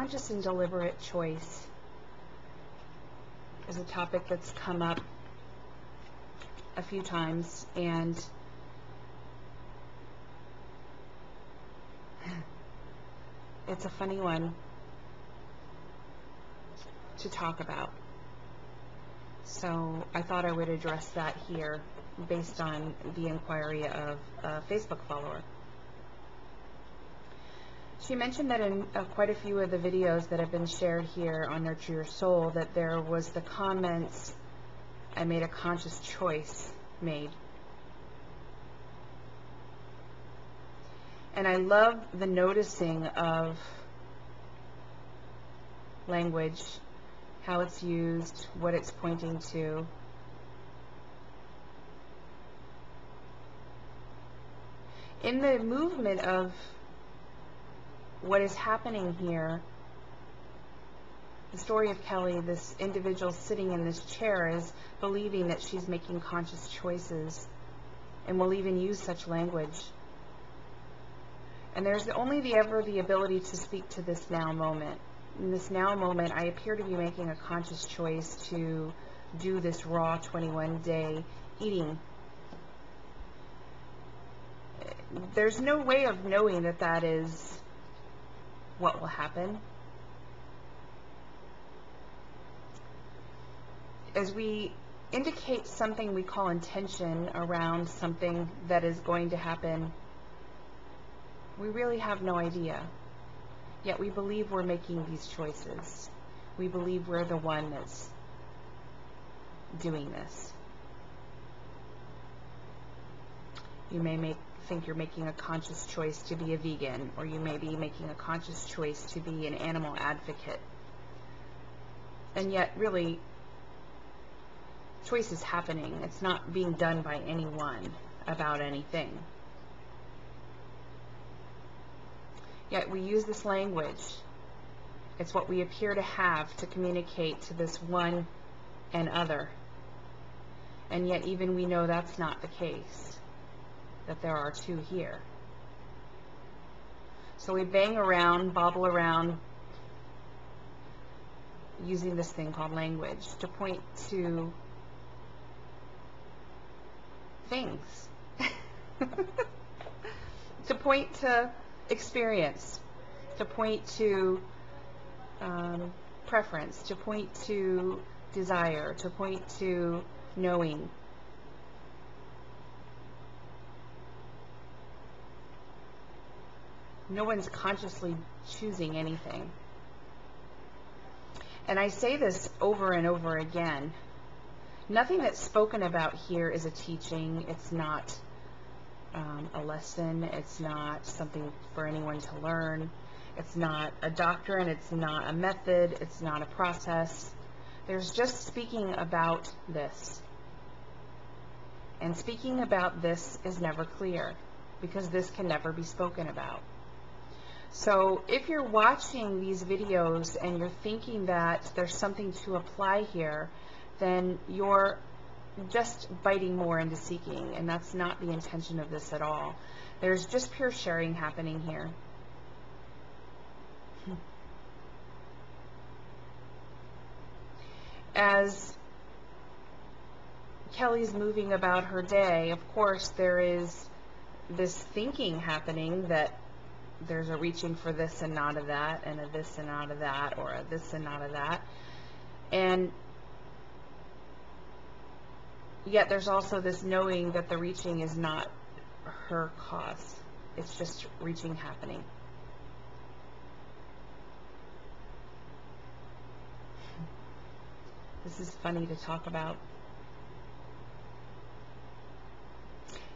conscious and deliberate choice is a topic that's come up a few times, and it's a funny one to talk about. So I thought I would address that here based on the inquiry of a Facebook follower. She mentioned that in quite a few of the videos that have been shared here on Nurture Your Soul, that there was the comments, I made a conscious choice made. And I love the noticing of language, how it's used, what it's pointing to. In the movement of what is happening here, the story of Kelly, this individual sitting in this chair, is believing that she's making conscious choices and will even use such language. And there's only the ability to speak to this now moment. In this now moment, I appear to be making a conscious choice to do this raw 21-day eating. There's no way of knowing that that is what will happen. As we indicate something we call intention around something that is going to happen, we really have no idea. Yet we believe we're making these choices. We believe we're the one that's doing this. You may think you're making a conscious choice to be a vegan, or you may be making a conscious choice to be an animal advocate. And yet, really, choice is happening. It's not being done by anyone about anything. Yet we use this language. It's what we appear to have to communicate to this one and other. And yet even we know that's not the case, that there are two here. So we bang around, bobble around, using this thing called language to point to things, to point to experience, to point to preference, to point to desire, to point to knowing. No one's consciously choosing anything. And I say this over and over again. Nothing that's spoken about here is a teaching. It's not a lesson. It's not something for anyone to learn. It's not a doctrine. It's not a method. It's not a process. There's just speaking about this. And speaking about this is never clear, because this can never be spoken about. So if you're watching these videos and you're thinking that there's something to apply here, then you're just biting more into seeking, and that's not the intention of this at all. There's just pure sharing happening here. As Kelly's moving about her day, of course there is this thinking happening that there's a reaching for this and not of that, and a this and not of that, or a this and not of that. And yet there's also this knowing that the reaching is not her cause. It's just reaching happening. This is funny to talk about.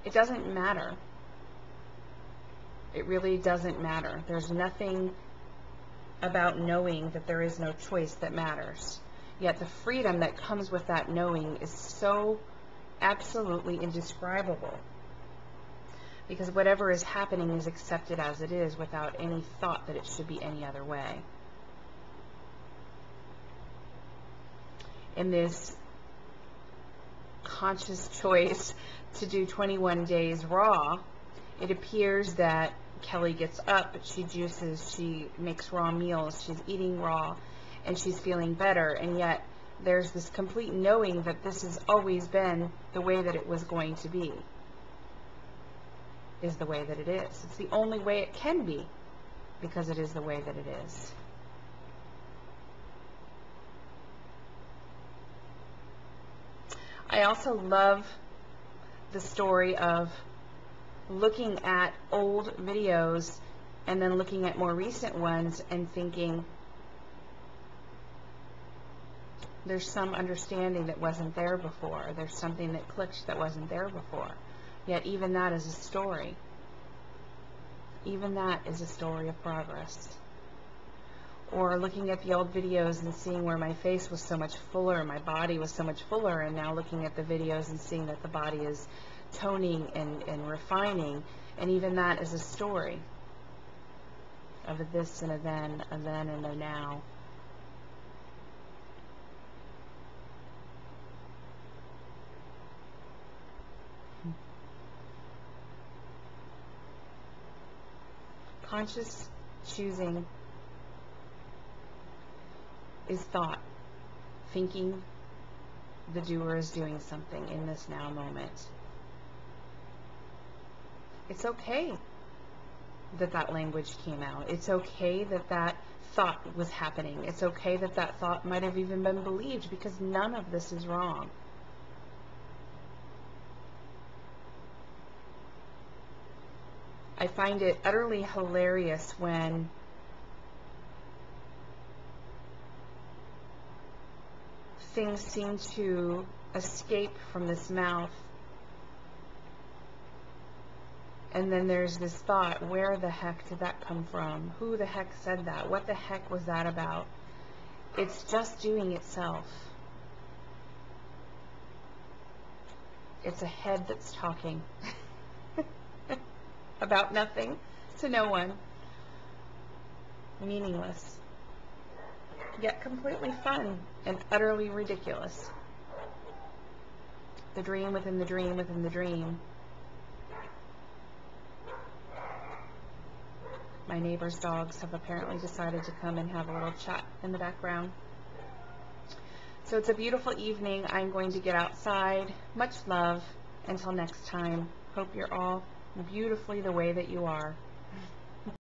It doesn't matter. It really doesn't matter. There's nothing about knowing that there is no choice that matters. Yet the freedom that comes with that knowing is so absolutely indescribable. Because whatever is happening is accepted as it is, without any thought that it should be any other way. In this conscious choice to do 21 days raw, it appears that Kelly gets up, she juices, she makes raw meals, she's eating raw, and she's feeling better, and yet there's this complete knowing that this has always been the way that it was going to be, is the way that it is. It's the only way it can be, because it is the way that it is. I also love the story of looking at old videos and then looking at more recent ones and thinking there's some understanding that wasn't there before. There's something that clicked that wasn't there before. Yet even that is a story. Even that is a story of progress. Or looking at the old videos and seeing where my face was so much fuller, my body was so much fuller, and now looking at the videos and seeing that the body is toning and refining, and even that is a story of a this and a then and a now. Conscious choosing is thought. Thinking the doer is doing something in this now moment. It's okay that that language came out. It's okay that that thought was happening. It's okay that that thought might have even been believed, because none of this is wrong. I find it utterly hilarious when things seem to escape from this mouth, and then there's this thought, where the heck did that come from? Who the heck said that? What the heck was that about? It's just doing itself. It's a head that's talking about nothing to no one. Meaningless. Yet completely fun and utterly ridiculous. The dream within the dream within the dream. My neighbor's dogs have apparently decided to come and have a little chat in the background. So it's a beautiful evening. I'm going to get outside. Much love. Until next time. Hope you're all beautifully the way that you are.